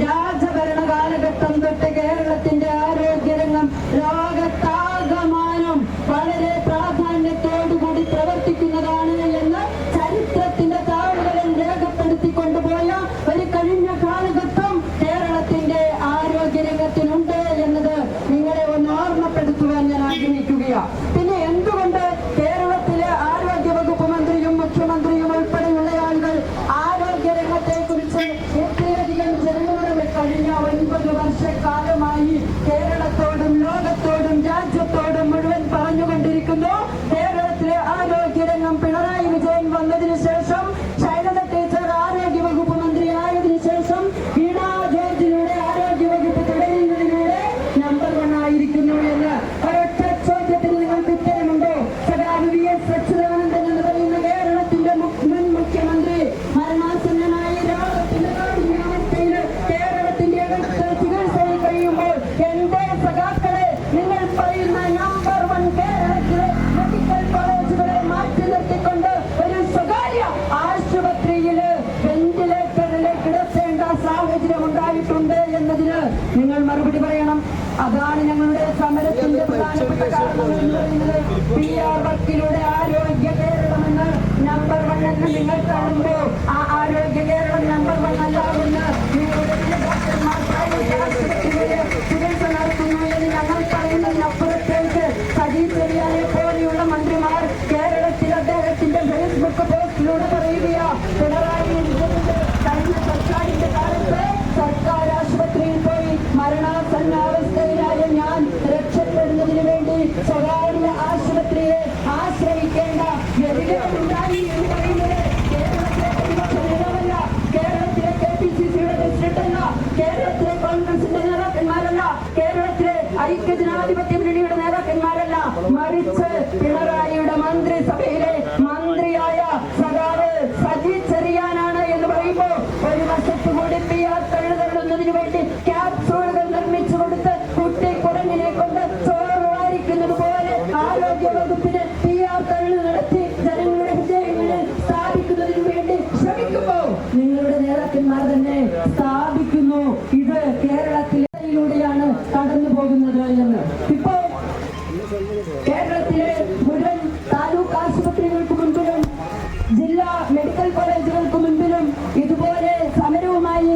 രാജഭരണ കാലഘട്ടം തൊട്ട് കേരളത്തിന്റെ ആരോഗ്യരംഗം ലോകത്താകമാനം വളരെ പ്രാധാന്യത്തോടുകൂടി പ്രവർത്തിക്കുന്നതാണ് എന്ന് ചരിത്രത്തിന്റെ താളുകളിൽ രേഖപ്പെടുത്തിക്കൊണ്ടുപോയ ഒരു കഴിഞ്ഞ കാലഘട്ടം കേരളത്തിന്റെ ആരോഗ്യരംഗത്തിനുണ്ട് എന്നത് നിങ്ങളെ ഒന്ന് ഓർമ്മപ്പെടുത്തുവാൻ ഞാൻ ആഗ്രഹിക്കുകയാണ്. പിന്നെ എന്തുകൊണ്ട് കേരളത്തിലെ ആരോഗ്യ വകുപ്പ് മന്ത്രിയും മുഖ്യമന്ത്രിയും ഉൾപ്പെടെയുള്ള ആളുകൾ ആരോഗ്യരംഗത്തെ കുറിച്ച് എത്രയധികം ജനങ്ങളുടെ കഴിഞ്ഞ 9 വർഷക്കാലമായി കേരളത്തോടും ലോകത്തോടും രാജ്യത്തോടും മുഴുവൻ പറഞ്ഞുകൊണ്ടിരിക്കുന്നു? കേരളത്തിലെ ആരോഗ്യരംഗം പിണറായി വിജയൻ വന്നതിന് ശേഷം, ശൈലജ ടീച്ചർ ആരോഗ്യ വകുപ്പ് മന്ത്രി ആയതിനു ശേഷം, വീണ ജോർജിലൂടെ ആരോഗ്യ വകുപ്പ് തുടരുന്നതിലൂടെ നമ്പർ 1 ആയിരിക്കുന്നു എന്ന് ഒരൊറ്റ ചോദ്യത്തിന് നിങ്ങൾക്ക് ഉത്തരമുണ്ടോ? സഖാവ് VS അച്യുതാനന്ദൻ എന്ന് പറയുന്ന കേരളത്തിന്റെ മുൻ മുഖ്യമന്ത്രി മരണാസന്നനായി രോഗത്തിന്റെ അവസ്ഥയിൽ കേരളത്തിന്റെ അകത്ത് ചികിത്സയിൽ കഴിയുമ്പോൾ എന്റെ സഖാക്കളെ നിങ്ങൾ പറയുന്ന നമ്പർ 1 കേരളത്തിലെ മെഡിക്കൽ കോളേജുകളെ മാറ്റി നിർത്തിക്കൊണ്ട് ഒരു സ്വകാര്യ ആശുപത്രിയില് വെന്റിലേറ്ററിൽ കിടത്തേണ്ട സാഹചര്യം ഉണ്ടായിട്ടുണ്ട് എന്നതിന് നിങ്ങൾ മറുപടി പറയണം. അതാണ് ഞങ്ങളുടെ സമരത്തിന്റെ പ്രധാനപ്പെട്ട കാരണം എന്ന് പറയുന്നത്. PR വർക്കിലൂടെ ആരോഗ്യ കേരളമെന്ന് നമ്പർ 1 എന്ന് നിങ്ങൾ കാണുമ്പോൾ ആ ആരോഗ്യ കേരളം നമ്പർ 1 അല്ല എന്ന് നിങ്ങളുടെ ഡോക്ടർമാർ ചികിത്സ നടത്തുന്നു എന്ന് ഞങ്ങൾ പറയുന്നതിനപ്പുറത്തേക്ക് സജീവ് ചെറിയാനെ പോലെയുള്ള മന്ത്രിമാർ കേരളത്തിൽ അദ്ദേഹത്തിന്റെ ഫേസ്ബുക്ക് പോസ്റ്റിലൂടെ പറയുകയാ, പിണറായി വിജയന്റെ കഴിഞ്ഞ സർക്കാരിന്റെ കാലത്ത് സർക്കാർ ആശുപത്രിയിൽ പോയി മരണാസന്നാവസ്ഥയിലായ ഞാൻ രക്ഷപ്പെടുന്നതിന് വേണ്ടി സ്വകാര്യ ആശുപത്രിയെ മന്ത്രിസഭയിലെ മന്ത്രിയായ സഖാവ് സജി ചെറിയാനാണ് എന്ന് പറയുമ്പോൾ ഒരു വശത്തു കൂടി PR തള്ളുന്നതിന് വേണ്ടി ക്യാപ്സൂളുകൾ നിർമ്മിച്ചു കൊടുത്ത് കുട്ടി കുരങ്ങിനെ കൊണ്ട് ചോറ് വാരിക്കുന്നത് പോലെ ആരോഗ്യ വകുപ്പിന് PR തള്ളു നടത്തി ജനങ്ങളുടെ വിജയങ്ങളെ സ്ഥാപിക്കുന്നതിന് വേണ്ടി ശ്രമിക്കുമ്പോൾ നിങ്ങളുടെ നേതാക്കന്മാർ തന്നെ സ്ഥാപിക്കുന്നു. ഇത് കേരളത്തിലൂടെയാണ് കടന്നു പോകുന്നത് എന്ന്. ഇപ്പോൾ കേരളത്തിലെ മുഴുവൻ താലൂക്ക് ആശുപത്രികൾക്ക് മുൻപിലും ജില്ലാ മെഡിക്കൽ കോളേജുകൾക്ക് മുൻപിലും ഇതുപോലെ സമരവുമായി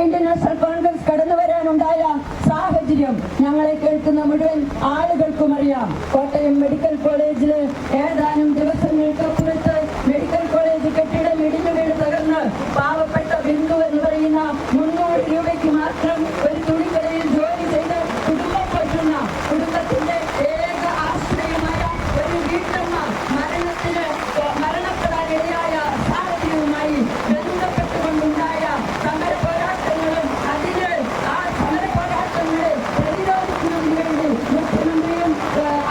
ഇന്ത്യൻ നാഷണൽ കോൺഗ്രസ് കടന്നു വരാനുണ്ടായ സാഹചര്യം ഞങ്ങളെ കേൾക്കുന്ന മുഴുവൻ ആളുകൾക്കും അറിയാം. കോട്ടയം മെഡിക്കൽ കോളേജിൽ ഏതാനും ദിവസങ്ങൾക്കപ്പുറത്ത് മെഡിക്കൽ കോളേജ് കെട്ടിടം ഇടിഞ്ഞു വീണ് തകർന്ന് പാവപ്പെട്ട ബിന്ദു എന്ന് പറയുന്ന 300 രൂപയ്ക്ക് മാത്രം ഒരു തുണിക്കടയിൽ ജോലി ചെയ്ത് കുടുംബം പറ്റുന്ന കുടുംബത്തിന്റെ ഏക ആശ്രയമായ ഒരു വീട്ടമ്മ മരണപ്പെടാനിടയായ സാഹചര്യവുമായി ബന്ധപ്പെട്ടുകൊണ്ടുണ്ടായ സമര പോരാട്ടങ്ങളും അതിന് ആ സമര പോരാട്ടങ്ങളെ പ്രതിരോധിക്കുന്നതിന് വേണ്ടി മുഖ്യമന്ത്രിയും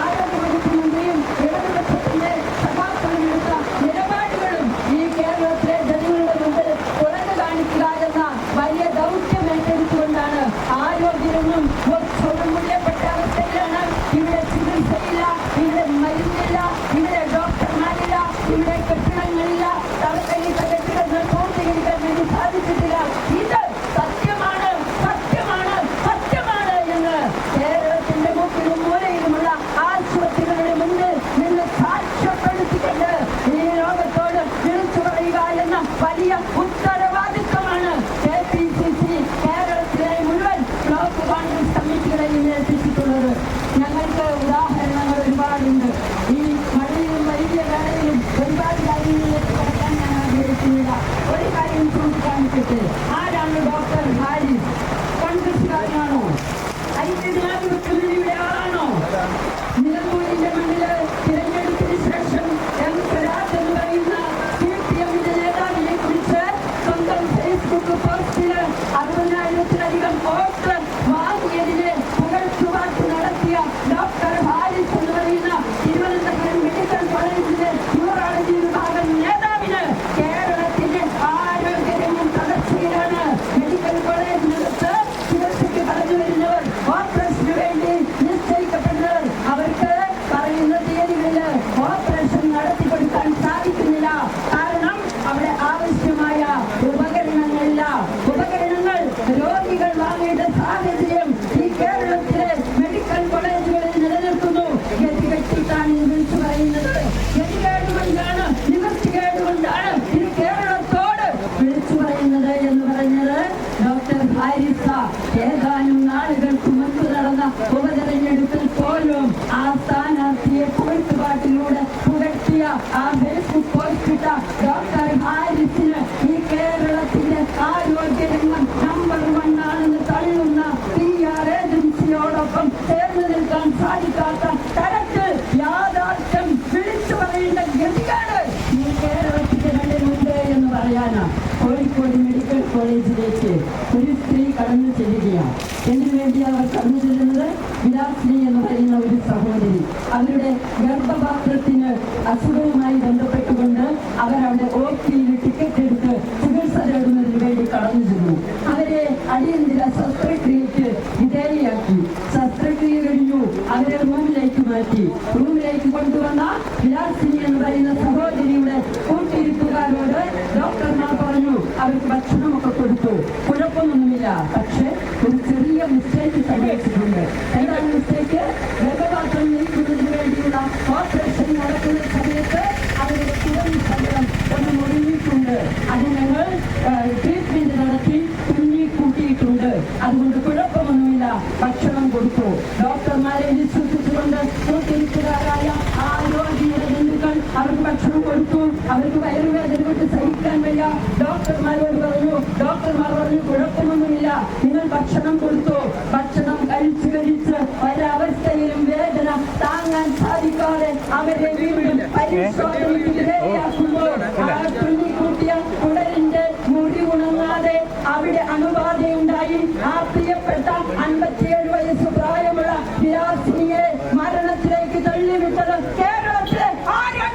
ആരോഗ്യവകുപ്പ് മന്ത്രിയും ഇടതുപക്ഷത്തിന്റെ സഭാക്കളെടുത്ത നിലപാടുകളും ഈ കേരളത്തിലെ ജനങ്ങളുടെ മുമ്പിൽ തുറന്നു കാണിക്കുക എന്ന വലിയ ദൗത്യം ഏറ്റെടുത്തുകൊണ്ടാണ് ആരോഗ്യരംഗം മുറിയപ്പെട്ട അവസ്ഥയിലാണ്. ഇവിടെ ചികിത്സയില്ല, ഇവിടെ മരുന്നില്ല, ഇവിടെ ഡോക്ടർമാരില്ല, ഇവിടെ കെട്ടിടങ്ങളില്ല, തലക്കൈത്ത കെട്ടിടങ്ങൾ പൂർത്തീകരിക്കാൻ വേണ്ടി സാധിച്ചിട്ടില്ല. ഇത് സത്യമാണ്, സത്യമാണ്, സത്യമാണ് എന്ന് കേരളത്തിന്റെ മുക്കിലും മൂലയിലുമുള്ള ആശുപത്രികളുടെ മുന്നിൽ നിന്ന് സാക്ഷ്യപ്പെടുത്തിക്കൊണ്ട് ഈ ലോകത്തോട് വിളിച്ചു പറയുക എന്ന വലിയ ഉത്തരവാദിത്വമാണ് KPCC കേരളത്തിലെ മുഴുവൻ ബ്ലോക്ക് കോൺഗ്രസ് കമ്മിറ്റികളെയും ഏൽപ്പിച്ചിട്ടുള്ളത്. ഞങ്ങൾക്ക് ഉദാഹരണങ്ങൾ ഒരുപാടുണ്ട്. ഈ മഴയിലും വലിയ വേളയിലും ഒരുപാട് കാര്യങ്ങളിലേക്ക് കടക്കാൻ ഞാൻ ആഗ്രഹിക്കുന്നില്ല. ഒരു കാര്യം ചൂണ്ടിക്കാണിച്ചിട്ട്, ആരാണ് ഡോക്ടർ ഹാരിസ്? കോൺഗ്രസുകാരനാണോ? ഐക്യജനാധിപത്യമുന്നണിയുടെ ആളാണോ? നിലമ്പൂരിന്റെ മണ്ണില് തിരഞ്ഞെടുപ്പിന് ശേഷം സ്വരാജ് എന്ന് പറയുന്ന CPM-ന്റെ നേതാവിനെ കുറിച്ച് സ്വന്തം ഫേസ്ബുക്ക് പോസ്റ്റില് 60,000-ലധികം വോട്ട് വാങ്ങിയതിന് പുകഴ്ത്തുവാക്ക് നടത്തിയ ഡോക്ടർ ഹാരിസ് എന്ന് പറയുന്ന തിരുവനന്തപുരം മെഡിക്കൽ കോളേജിലെ ന്യൂറോളജി വിഭാഗം നേതാവിന് കേരളത്തിന്റെ ആരോഗ്യരംഗം തകർച്ചയിലാണ്. മെഡിക്കൽ കോളേജിനകത്ത് ചികിത്സയ്ക്ക് കടന്നു വരുന്നവർ, ഓപ്പറേഷന് വേണ്ടി നിശ്ചയിക്കപ്പെടുന്നവർ, അവർക്ക് പറയുന്ന തീയതികളിൽ ഓപ്പറേഷൻ നടത്തിക്കൊടുക്കാൻ സാധിക്കുന്നില്ല. കാരണം അവിടെ ആവശ്യമായ ഉപകരണങ്ങളില്ല. ഉപകരണങ്ങൾ രോഗികൾ വാങ്ങേണ്ട സാഹചര്യം ഈ കേരളത്തിലെ മെഡിക്കൽ കോളേജുകളിൽ നിലനിൽക്കുന്നു. ഗതികെട്ടിട്ടാണ് വിളിച്ചു പറയുന്നത്. ഗതികേടുകൊണ്ടാണ്, നിവൃത്തികേടുകൊണ്ടാണ് ഇത് കേരളത്തോട് വിളിച്ചു പറയുന്നത് എന്ന് പറഞ്ഞത് ഡോക്ടർ ഹാരിസ ഏതാനും നാളുകൾക്ക് മുൻപ് നടന്ന ഉപതെരഞ്ഞെടുപ്പിൽ പോലും ആ സ്ഥാനാർത്ഥിയെ പുകഴ്ത്തുപാട്ടിലൂടെ പുകഴ്ത്തിയ ആ ഫേസ്ബുക്ക് പോസ്റ്റിട്ട ഡോക്ടർ ഹാരിസിന് ഈ കേരളത്തിന്റെ ആരോഗ്യരംഗം നമ്പർ 1 ആണെന്ന് തള്ളുന്ന PR ഏജൻസിയോടൊപ്പം ചേർന്ന് നിൽക്കാൻ സാധിക്കാത്ത തരത്തിൽ യാഥാർത്ഥ്യം വിളിച്ചു പറയേണ്ട ഗതികേട് ഈ കേരളത്തിന്റെ കണ്ടിലുണ്ട് എന്ന് പറയാനാണ്. കോഴിക്കോട് മെഡിക്കൽ കോളേജിലേക്ക് ഒരു സ്ത്രീ കടന്നു ചെല്ലുകയാണ്. എന്തിനു വേണ്ടി അവർ കടന്നു ചെല്ലുന്നത്? വിലാസിനി എന്ന് പറയുന്ന ഒരു സഹോദരി അവരുടെ ഗർഭപാത്രത്തിന് അസുഖവുമായി ബന്ധപ്പെട്ടുകൊണ്ട് അവരവിടെ OP-യിൽ ടിക്കറ്റ് എടുത്ത് ചികിത്സ തേടുന്നതിന് വേണ്ടി കടന്നു ചെന്നു. അവരെ അടിയന്തര ശസ്ത്രക്രിയക്ക് വിധേയയാക്കി. ശസ്ത്രക്രിയ കഴിഞ്ഞു. അവരെ റൂമിലേക്ക് മാറ്റി. റൂമിലേക്ക് കൊണ്ടുവന്ന വിലാസിനി എന്ന് പറയുന്ന സഹോദരിയുടെ കൂട്ടിരിപ്പുകാരോട് ഡോക്ടർമാർ പറഞ്ഞു അവർക്ക് ഭക്ഷണമൊക്കെ കൊടുത്തു, കുഴപ്പമൊന്നുമില്ല. പക്ഷെ ഒരു ചെറിയ മിസ്റ്റേക്ക് സംഭവിച്ചിട്ടുണ്ട്. എന്താണ് മിസ്റ്റേക്ക്? ഗർഭപാത്രം നീക്കുന്നതിന് വേണ്ടിയുള്ള ഓപ്പറേഷൻ നടക്കുന്ന സമയത്ത് അവരുടെ കുടലിൽ ശരീരം ഒന്ന് മുറിഞ്ഞിട്ടുണ്ട്. അത് ഞങ്ങൾ ട്രീറ്റ്മെന്റ് നടത്തി തുന്നി കൂട്ടിയിട്ടുണ്ട്. അതുകൊണ്ട് കുഴപ്പമൊന്നുമില്ല. ഭക്ഷണം കൊടുത്തു. ഡോക്ടർമാരെ വിശ്വസിച്ചുകൊണ്ട് കൂട്ടിരിപ്പുകാരായ ആരോഗ്യ ബന്ധുക്കൾ അവർക്ക് ഭക്ഷണം കൊടുത്തു. അവർക്ക് വയറുവേദന കൊണ്ട് സഹിക്കാൻ വയ്യ. ഡോക്ടർമാരോട് പറഞ്ഞു. ഡോക്ടർമാർ പറഞ്ഞു കുഴപ്പമൊന്നുമില്ല, നിങ്ങൾ ഭക്ഷണം കൊടുത്തു. ഭക്ഷണം കഴിച്ച് ഒരവസ്ഥയിലും വേദന താങ്ങാൻ സാധിക്കാതെ അവരെ വീണ്ടും പരിശോധനയ്ക്ക് വിധേയയാക്കുമ്പോൾ ആ തുന്നിക്കൂട്ടിയ കുടലിന്റെ മുടി ഉണങ്ങാതെ അവിടെ അണുബാധയുണ്ടായി. ആ പ്രിയപ്പെട്ട 57 വയസ്സ് പ്രായമുള്ള വിലാസിനിയെ മരണത്തിലേക്ക് തള്ളിവിട്ടത് കേരളത്തിലെ ആരോഗ്യ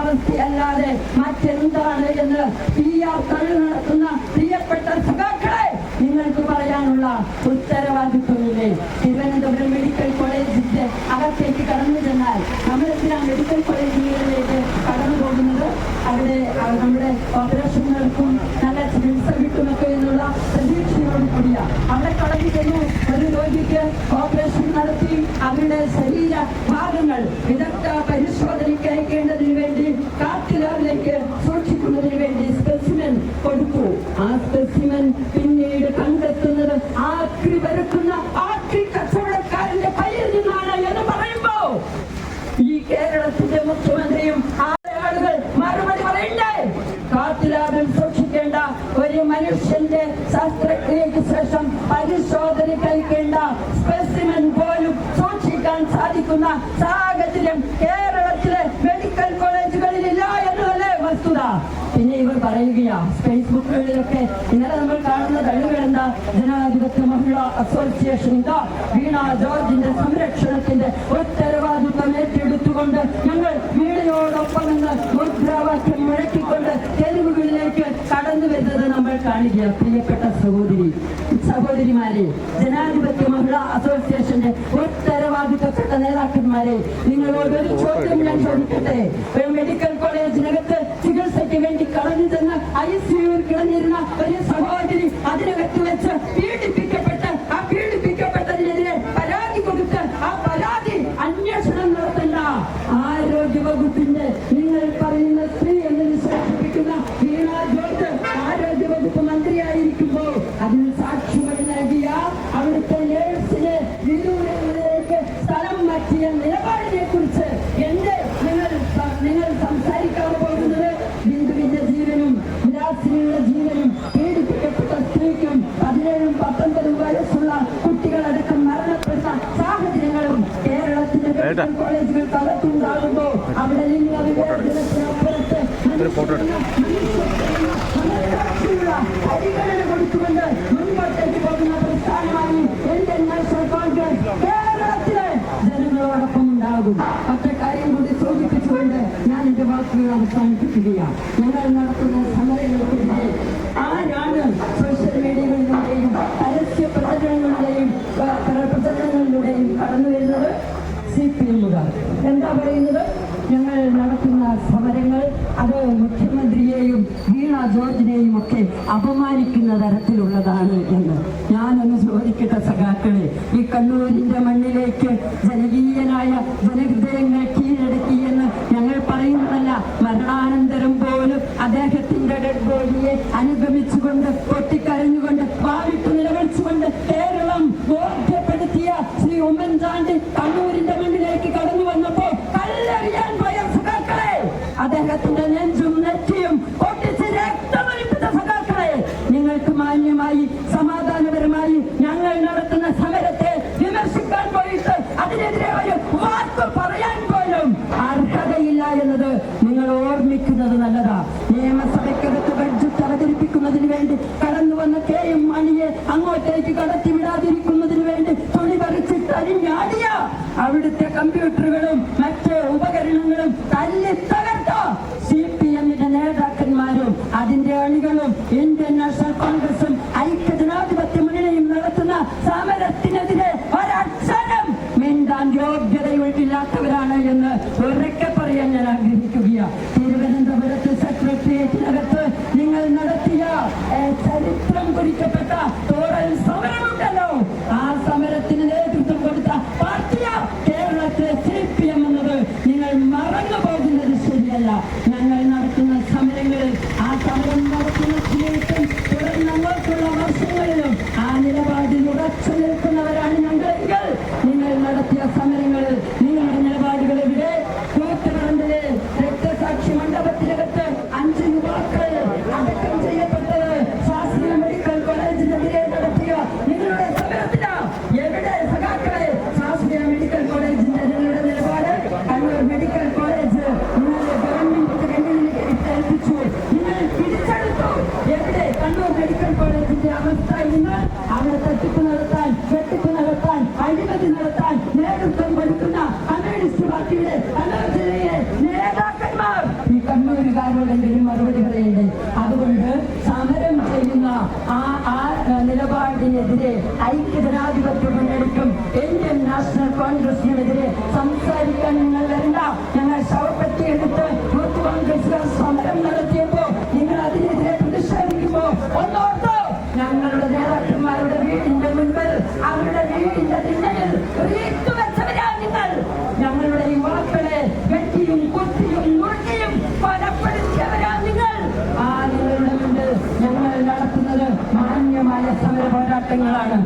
രോഗാവസ്ഥയല്ലാതെ മറ്റെന്താണ് എന്ന് PR തള്ളു നടത്തുന്ന പ്രിയപ്പെട്ട സഖാക്കളെ നിങ്ങൾക്ക് പറയാനുള്ള ഉത്തരവാദിത്വമില്ലേ? തിരുവനന്തപുരം മെഡിക്കൽ കോളേജിന്റെ അകത്തേക്ക് കടന്നു ചെന്നാൽ നമ്മളെന്തിനാ മെഡിക്കൽ കോളേജുകളിലേക്ക് കടന്നു പോകുന്നത്? അവിടെ നമ്മുടെ ഓപ്പറേഷനുകൾക്കും നല്ല ചികിത്സ കിട്ടുമൊക്കെ എന്നുള്ള പ്രതീക്ഷയോട് കൂടിയ അവിടെ കടന്നു ചെന്നു ഒരു രോഗിക്ക് ഓപ്പറേഷൻ നടത്തി അവരുടെ ശരീര ഭാഗങ്ങൾ വിദഗ്ധ പരിശോധനയ്ക്ക് അയക്കേണ്ടതിന് വേണ്ടി കാത്തിലാവിലേക്ക് സൂക്ഷിക്കുന്നതിന് വേണ്ടി സ്പെസിമെൻ കൊടുത്തു. ആ സ്പെസിമെൻ പിന്നീട് കണ്ടെത്തുന്നത് ആക്രി വരുത്തുന്ന ആക്രി കച്ചവടക്കാരന്റെ കയ്യിൽ നിന്നാണ് എന്ന് പറയുമ്പോ ഈ കേരളത്തിന്റെ മുഖ്യമന്ത്രിയും ആളുകൾ മറുപടി പറയണ്ടേ? കാത്തിലാവിൽ സൂക്ഷിക്കേണ്ട ഒരു മനുഷ്യന്റെ ശസ്ത്രക്രിയയ്ക്ക് ശേഷം പരിശോധനയ്ക്ക് അയക്കേണ്ട സ്പെസിമെൻ പോലും സൂക്ഷിക്കാൻ സാധിക്കുന്ന സാഹചര്യം കേരളത്തിലെ മെഡിക്കൽ കോളേജുകളിലില്ല എന്നതല്ലേ വസ്തുത? പിന്നെ ഇവർ പറയുകയാ ഫേസ്ബുക്കുകളിലൊക്കെ ഇന്നലെ നമ്മൾ കാണുന്ന തള്ളുകളെന്താ? ജനാധിപത്യ മഹിളാ അസോസിയേഷൻ ഇതാ വീണ ജോർജിന്റെ സംരക്ഷണത്തിന്റെ ഉത്തരവാദിത്വം ഏറ്റെടുത്തുകൊണ്ട് ഞങ്ങൾ വീണയോടൊപ്പം നിന്ന് മുദ്രാവാക്യം മുഴക്കിക്കൊണ്ട് തെരുവുകളിലേക്ക് കടന്നു വരുന്നത് നമ്മൾ കാണുക. പ്രിയപ്പെട്ട സഹോദരിമാരെ, ജനാധിപത്യ മഹിളാ അസോസിയേഷന്റെ ഉത്തരവാദിത്വപ്പെട്ട നേതാക്കന്മാരെ, നിങ്ങളോടൊരു ചോദ്യം ഞാൻ ചോദിക്കട്ടെ. ഒരു മെഡിക്കൽ കോളേജിനകത്ത് ചികിത്സയ്ക്ക് വേണ്ടി കളഞ്ഞു ചെന്ന് ICUവിൽ കിടന്നിരുന്ന ഒരു സഹോദരി അതിനകത്ത് വെച്ച് പീഡിപ്പിക്കപ്പെട്ട് ആ പീഡിപ്പിക്കപ്പെട്ടതിനെതിരെ പരാതി കൊടുത്ത് ആ പരാതി അന്വേഷണം നടത്തേണ്ട ആരോഗ്യ വകുപ്പിന്റെ നിങ്ങൾ പറയുന്ന സ്ത്രീ എന്ന് വിശേഷിപ്പിക്കുന്ന വീണ ജോർജ് ആരോഗ്യ വകുപ്പ് മന്ത്രിയായിരിക്കുമ്പോൾ അതിന് സാക്ഷിമൊഴി നൽകിയ അവിടുത്തെ നേഴ്സിനെ വിദൂരങ്ങളിലേക്ക് സ്ഥലം മാറ്റിയ നിലപാടിനെ കുറിച്ച് നിങ്ങൾ സംസാരിക്കാൻ പോകുന്നത് ബിന്ദുവിന്റെ ജീവനും വിലാസിനിയുടെ ജീവനും പീഡിപ്പിക്കപ്പെട്ട സ്ത്രീക്കും 17-19 വയസ്സുള്ള കുട്ടികളടക്കം മരണപ്പെട്ട സാഹചര്യങ്ങളും കേരളത്തിലെ മെഡിക്കൽ കോളേജുകൾക്ക് അകത്തുണ്ടാകുമ്പോൾ അവിടെ ലിംഗവിവേചനത്തിനപ്പുറത്ത് പരിഗണന കൊടുത്തുകൊണ്ട് മുൻപോട്ടേക്ക് പോകുന്ന പ്രസ്ഥാനമായി ഇന്ത്യൻ നാഷണൽ കോൺഗ്രസ് കേരളത്തിലെ ജനങ്ങളോടൊപ്പം ഉണ്ടാകും. ഒറ്റ കാര്യം കൂടി സൂചിപ്പിച്ചുകൊണ്ട് ഞാൻ എന്റെ വാക്കുകൾ അവസാനിപ്പിക്കുകയാണ്. ഞങ്ങൾ നടത്തുന്ന സമരങ്ങൾക്കെതിരെ ആരാണ് സോഷ്യൽ മീഡിയകളിലൂടെയും പരസ്യ പ്രചരണങ്ങളിലൂടെയും കടന്നു വരുന്നത്? CPM-കാർ എന്താ പറയുന്നത്? ഞങ്ങൾ നടത്തുന്ന സമരങ്ങൾ അത് മുഖ്യമന്ത്രിയെയും വീണ ജോർജിനെയും ഒക്കെ അപമാനിക്കുന്ന തരത്തിലുള്ളതാണ് എന്ന് ഞാനൊന്ന് ചോദിക്കട്ടെ സഖാക്കളെ. ഈ കണ്ണൂരിന്റെ മണ്ണിലേക്ക് ജനകീയനായ ജനഹൃദയങ്ങൾ കീഴടക്കിയെന്ന് ഞങ്ങൾ പറയുന്നതല്ല. മരണാനന്തരം പോലും അദ്ദേഹത്തിന്റെ ഡെഡ് ബോഡിയെ അനുഗമിച്ചുകൊണ്ട് പൊട്ടിക്കരഞ്ഞുകൊണ്ട് വാവിട്ട് നിലവിളിച്ചുകൊണ്ട് കേരളം ബോധ്യപ്പെടുത്തിയ ശ്രീ ഉമ്മൻചാണ്ടി കണ്ണൂരിന്റെ മണ്ണിലേക്ക് കടന്നു വന്നപ്പോ കല്ലെറിയാൻ പോയ സഖാക്കളെ, അദ്ദേഹത്തിന്റെ നെഞ്ചും നെറ്റിയും പൊട്ടിച്ച് രക്തമൊലിപ്പിച്ച സഖാക്കളെ, നിങ്ങൾക്ക് മാന്യമായി സമാധാനപരമായി ഞങ്ങൾ നടത്തുന്ന സമരത്തെ വിമർശിക്കാൻ പോയിട്ട് അതിനെതിരെ ഒരു വാക്ക് പറയാൻ പോലും അർഹതയില്ല എന്നത് നിങ്ങൾ ഓർമ്മിക്കുന്നത് നല്ലതാ. നിയമസഭയ്ക്കകത്ത് ബഡ്ജറ്റ് അവതരിപ്പിക്കുന്നതിന് വേണ്ടി കടന്നു വന്ന KM മാണിയെ അങ്ങോട്ടേക്ക് കടത്തിവിടാതിരിക്കുന്നതിന് വേണ്ടി തുണി പറിച്ചിട്ട് അരിഞ്ഞാടിയ അവിടുത്തെ കമ്പ്യൂട്ടറുകളും മറ്റ് ഉപകരണങ്ങളും തല്ലി തകർത്ത CPM-ന്റെ നേതാക്കന്മാരും അതിന്റെ അണികളും ഇന്ത്യൻ നാഷണൽ കോൺഗ്രസും ഐക്യജനാധിപത്യ മുന്നണിയും നടത്തുന്ന സമരത്തിനെതിരെ ഒരക്ഷരം മിണ്ടാൻ യോഗ്യതയില്ലാത്തവരാണ് എന്ന് ഉറക്കെ പറയാൻ ഞാൻ ആഗ്രഹിക്കുകയാണ്. തിരുവനന്തപുരത്ത് സെക്രട്ടേറിയറ്റിനകത്ത് നിങ്ങൾ നടത്തിയ ചരിത്രം കുറിക്കപ്പെട്ട തോറൽ സമരമുണ്ടല്ലോ, ആ സമരത്തിന് നേതൃത്വം കൊടുത്ത പാർട്ടിയ കേരളത്തിലെ CPM എന്നത് നിങ്ങൾ മറന്നു പോകുന്നത് ശരിയല്ല. ഞങ്ങൾ നടത്തുന്ന സമരങ്ങളിൽ ആ സമരം നടത്തുന്ന സ്നേഹിക്കും തുടർന്ന് അങ്ങോട്ടുള്ള വർഷങ്ങളിലും ആ നിലപാടിൽ ഉറച്ചു നിൽക്കുന്നവരാണ് ഞങ്ങളെങ്കിൽ നിങ്ങൾ നടത്തിയ സമരങ്ങളിൽ നിങ്ങളുടെ നിലപാടുകൾ എവിടെ? കൂത്തുപറമ്പിലെ രക്തസാക്ഷി മണ്ഡപത്തിനകത്ത് 5 യുവാക്കൾ അടക്കം ചെയ്യപ്പെട്ടത് ശാസ്ത്രീയ മെഡിക്കൽ കോളേജിനെതിരെ നടത്തിയ നിങ്ങളുടെ സമരത്തില എവിടെ സഖാക്കളെ? ശാസ്ത്രീയ മെഡിക്കൽ കോളേജിന്റെ നിങ്ങളുടെ നിലപാട് കണ്ണൂർ മെഡിക്കൽ കോളേജ് നിങ്ങളുടെ ഗവൺമെന്റ് ആരോടെങ്കിലും മറുപടി പറയണ്ടേ? അതുകൊണ്ട് സമരം ചെയ്യുന്ന ആ നിലപാടിനെതിരെ ഐക്യജനാധിപത്യ മുന്നണിക്കും ഇന്ത്യൻ നാഷണൽ കോൺഗ്രസിനെതിരെ സംസാരിക്കാൻ നിങ്ങൾ വരണ്ട. ഞങ്ങൾ ശവപ്പെട്ടി എടുത്ത് യൂത്ത് കോൺഗ്രസുകാർ സമരം നടത്തിയപ്പോ നിങ്ങൾ അതിനെതിരെ പ്രതിഷേധിക്കുമ്പോ ഒന്നോർത്തോ, ഞങ്ങളുടെ നേതാക്കന്മാരുടെ വീടിന്റെ മുൻപിൽ അവരുടെ വീടിന്റെ തിണ്ണയിൽ വെച്ചവരാ നിങ്ങൾ. ഞങ്ങളുടെ യുവാക്കളെ വെട്ടിയും കുത്തിയും മുറുക്കിയും കൊലപ്പെടുത്തിയവരാ നിങ്ങൾ. ആ നിങ്ങളുടെ മുൻപിൽ ഞങ്ങൾ നടത്തുന്നത് മാന്യമായ സമര പോരാട്ടങ്ങളാണ്.